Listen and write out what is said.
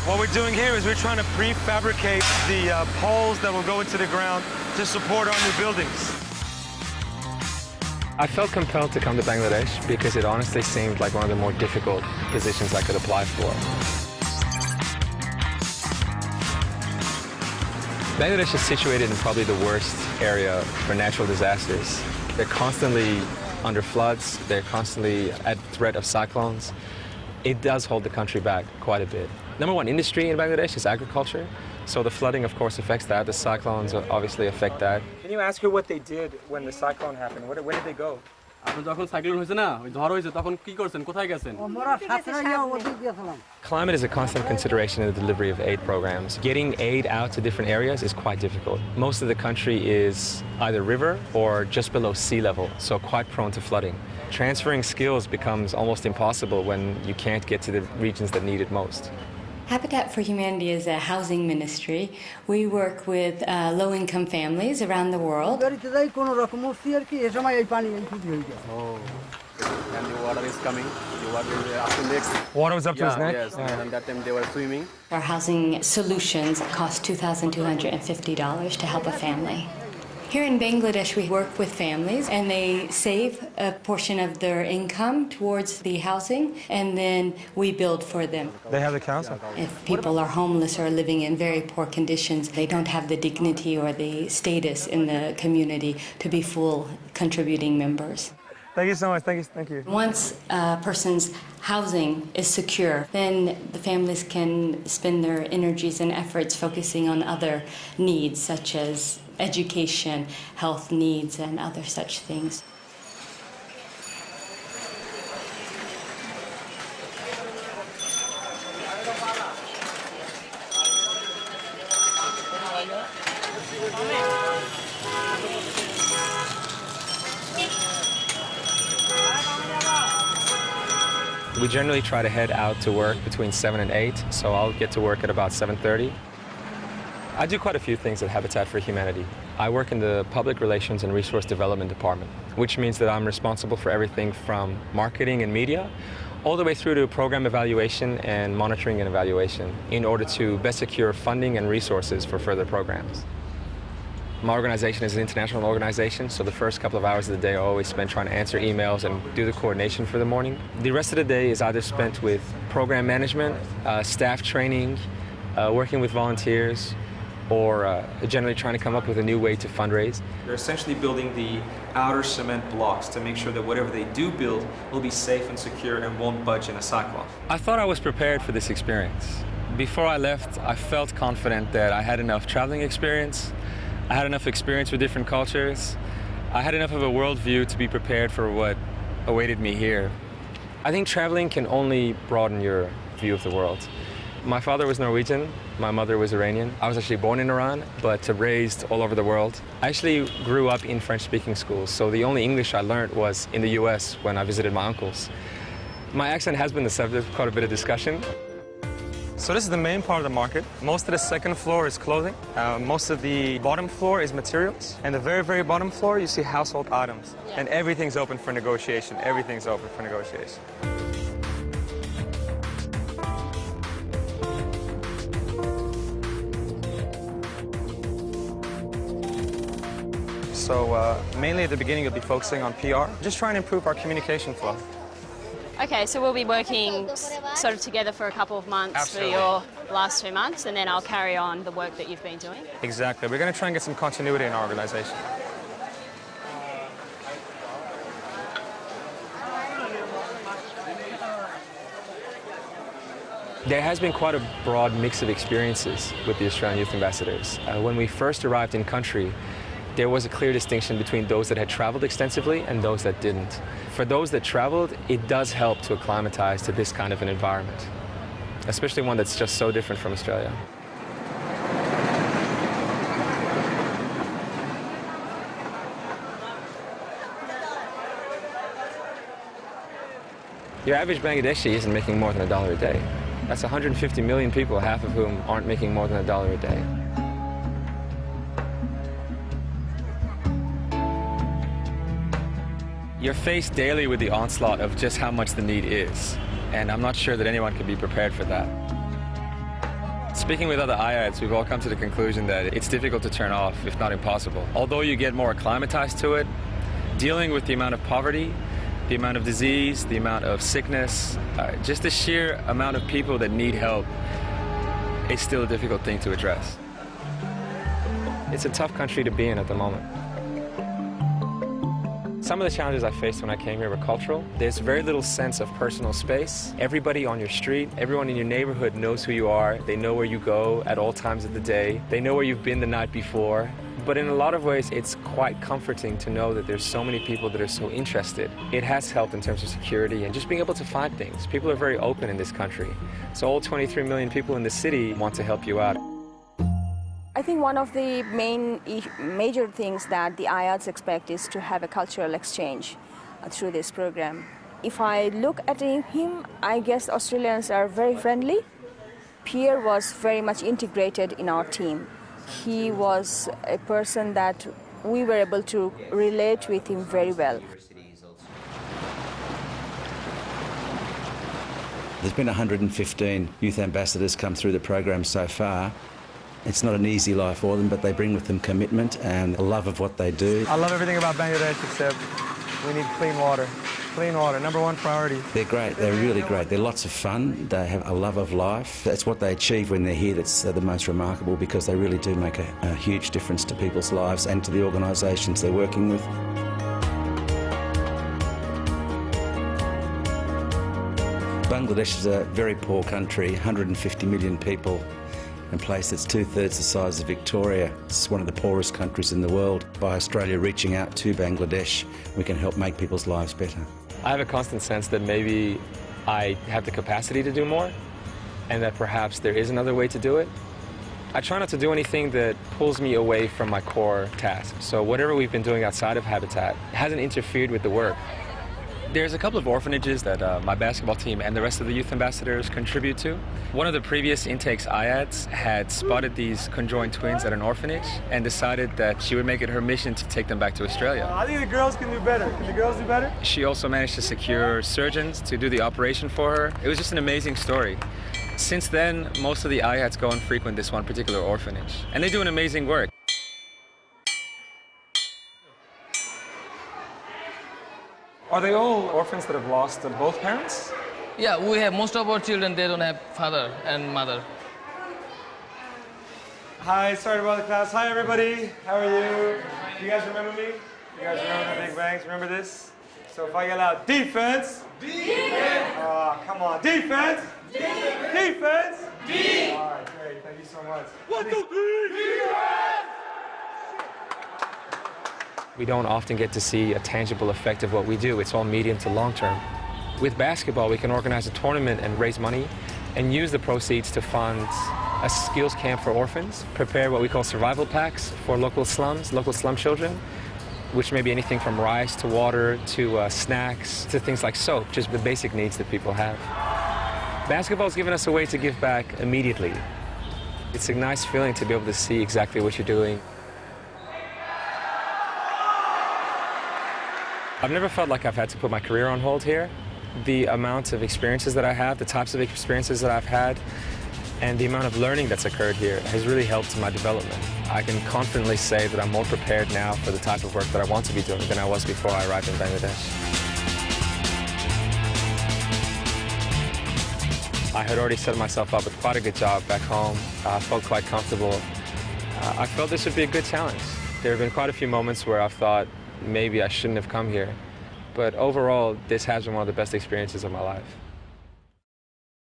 What we're doing here is we're trying to prefabricate the poles that will go into the ground to support our new buildings. I felt compelled to come to Bangladesh because it honestly seemed like one of the more difficult positions I could apply for. Bangladesh is situated in probably the worst area for natural disasters. They're constantly under floods, they're constantly at threat of cyclones. It does hold the country back quite a bit. Number one industry in Bangladesh is agriculture, so the flooding of course affects that. The cyclones obviously affect that. Can you ask her what they did when the cyclone happened? Where did they go? Climate is a constant consideration in the delivery of aid programs. Getting aid out to different areas is quite difficult. Most of the country is either river or just below sea level, so quite prone to flooding. Transferring skills becomes almost impossible when you can't get to the regions that need it most. Habitat for Humanity is a housing ministry. We work with low-income families around the world. Oh, and the water is coming. The water is up to next. Water was up to his neck? Yes, and that time they were swimming. Our housing solutions cost $2,250 to help a family. Here in Bangladesh, we work with families, and they save a portion of their income towards the housing, and then we build for them. They have the council. If people are homeless or living in very poor conditions, they don't have the dignity or the status in the community to be full contributing members. Thank you so much. Thank you. Once a person's housing is secure, then the families can spend their energies and efforts focusing on other needs, such as education, health needs, and other such things. We generally try to head out to work between 7 and 8, so I'll get to work at about 7:30. I do quite a few things at Habitat for Humanity. I work in the Public Relations and Resource Development Department, which means that I'm responsible for everything from marketing and media all the way through to program evaluation and monitoring and evaluation in order to best secure funding and resources for further programs. My organization is an international organization, so the first couple of hours of the day are always spent trying to answer emails and do the coordination for the morning. The rest of the day is either spent with program management, staff training, working with volunteers, or generally trying to come up with a new way to fundraise. They're essentially building the outer cement blocks to make sure that whatever they do build will be safe and secure and won't budge in a cyclone. I thought I was prepared for this experience. Before I left, I felt confident that I had enough traveling experience, I had enough experience with different cultures, I had enough of a worldview to be prepared for what awaited me here. I think traveling can only broaden your view of the world. My father was Norwegian, my mother was Iranian. I was actually born in Iran, but raised all over the world. I actually grew up in French-speaking schools, so the only English I learned was in the US when I visited my uncles. My accent has been the subject of quite a bit of discussion. So this is the main part of the market. Most of the second floor is clothing. Most of the bottom floor is materials. And the very, very bottom floor, you see household items. And everything's open for negotiation. Everything's open for negotiation. So mainly at the beginning, you'll be focusing on PR, just trying to improve our communication flow. Okay, so we'll be working sort of together for a couple of months. Absolutely. For your last 2 months, and then I'll carry on the work that you've been doing. Exactly. We're going to try and get some continuity in our organization. There has been quite a broad mix of experiences with the Australian Youth Ambassadors. When we first arrived in country, there was a clear distinction between those that had traveled extensively and those that didn't. For those that traveled, it does help to acclimatize to this kind of an environment, especially one that's just so different from Australia. Your average Bangladeshi isn't making more than $1 a day. That's 150 million people, half of whom aren't making more than $1 a day. You're faced daily with the onslaught of just how much the need is, and I'm not sure that anyone can be prepared for that. Speaking with other IADs, we've all come to the conclusion that it's difficult to turn off, if not impossible. Although you get more acclimatized to it, dealing with the amount of poverty, the amount of disease, the amount of sickness, just the sheer amount of people that need help, it's still a difficult thing to address. It's a tough country to be in at the moment. Some of the challenges I faced when I came here were cultural. There's very little sense of personal space. Everybody on your street, everyone in your neighborhood knows who you are. They know where you go at all times of the day. They know where you've been the night before. But in a lot of ways, it's quite comforting to know that there's so many people that are so interested. It has helped in terms of security and just being able to find things. People are very open in this country. So all 23 million people in the city want to help you out. I think one of the major things that the IADs expect is to have a cultural exchange through this program. If I look at him, I guess Australians are very friendly. Pierre was very much integrated in our team. He was a person that we were able to relate with him very well. There's been 115 youth ambassadors come through the program so far. It's not an easy life for them, but they bring with them commitment and a love of what they do. I love everything about Bangladesh except we need clean water. Clean water, #1 priority. They're great, they're really great. They're lots of fun, they have a love of life. That's what they achieve when they're here that's the most remarkable, because they really do make a huge difference to people's lives and to the organisations they're working with. Bangladesh is a very poor country, 150 million people. A place that's 2/3 the size of Victoria. It's one of the poorest countries in the world. By Australia reaching out to Bangladesh, we can help make people's lives better. I have a constant sense that maybe I have the capacity to do more, and that perhaps there is another way to do it. I try not to do anything that pulls me away from my core task. So whatever we've been doing outside of Habitat hasn't interfered with the work. There's a couple of orphanages that my basketball team and the rest of the youth ambassadors contribute to. One of the previous intakes IADs had spotted these conjoined twins at an orphanage and decided that she would make it her mission to take them back to Australia. I think the girls can do better. Can the girls do better? She also managed to secure surgeons to do the operation for her. It was just an amazing story. Since then, most of the IADs go and frequent this one particular orphanage, and they do an amazing work. Are they all orphans that have lost both parents? Yeah, we have most of our children, they don't have father and mother. Hi, sorry about the class. Hi, everybody. How are you? You guys remember me? You guys remember the Big Bangs? Remember this? So if I yell out, defense. Defense. Come on, defense. Defense. Defense. Defense. All right, great. Thank you so much. What's the defense? We don't often get to see a tangible effect of what we do. It's all medium to long term. With basketball, we can organize a tournament and raise money and use the proceeds to fund a skills camp for orphans, prepare what we call survival packs for local slums, local slum children, which may be anything from rice to water to snacks to things like soap, just the basic needs that people have. Basketball's given us a way to give back immediately. It's a nice feeling to be able to see exactly what you're doing. I've never felt like I've had to put my career on hold here. The amount of experiences that I have, the types of experiences that I've had, and the amount of learning that's occurred here has really helped my development. I can confidently say that I'm more prepared now for the type of work that I want to be doing than I was before I arrived in Bangladesh. I had already set myself up with quite a good job back home. I felt quite comfortable. I felt this would be a good challenge. There have been quite a few moments where I've thought, maybe I shouldn't have come here. But overall, this has been one of the best experiences of my life.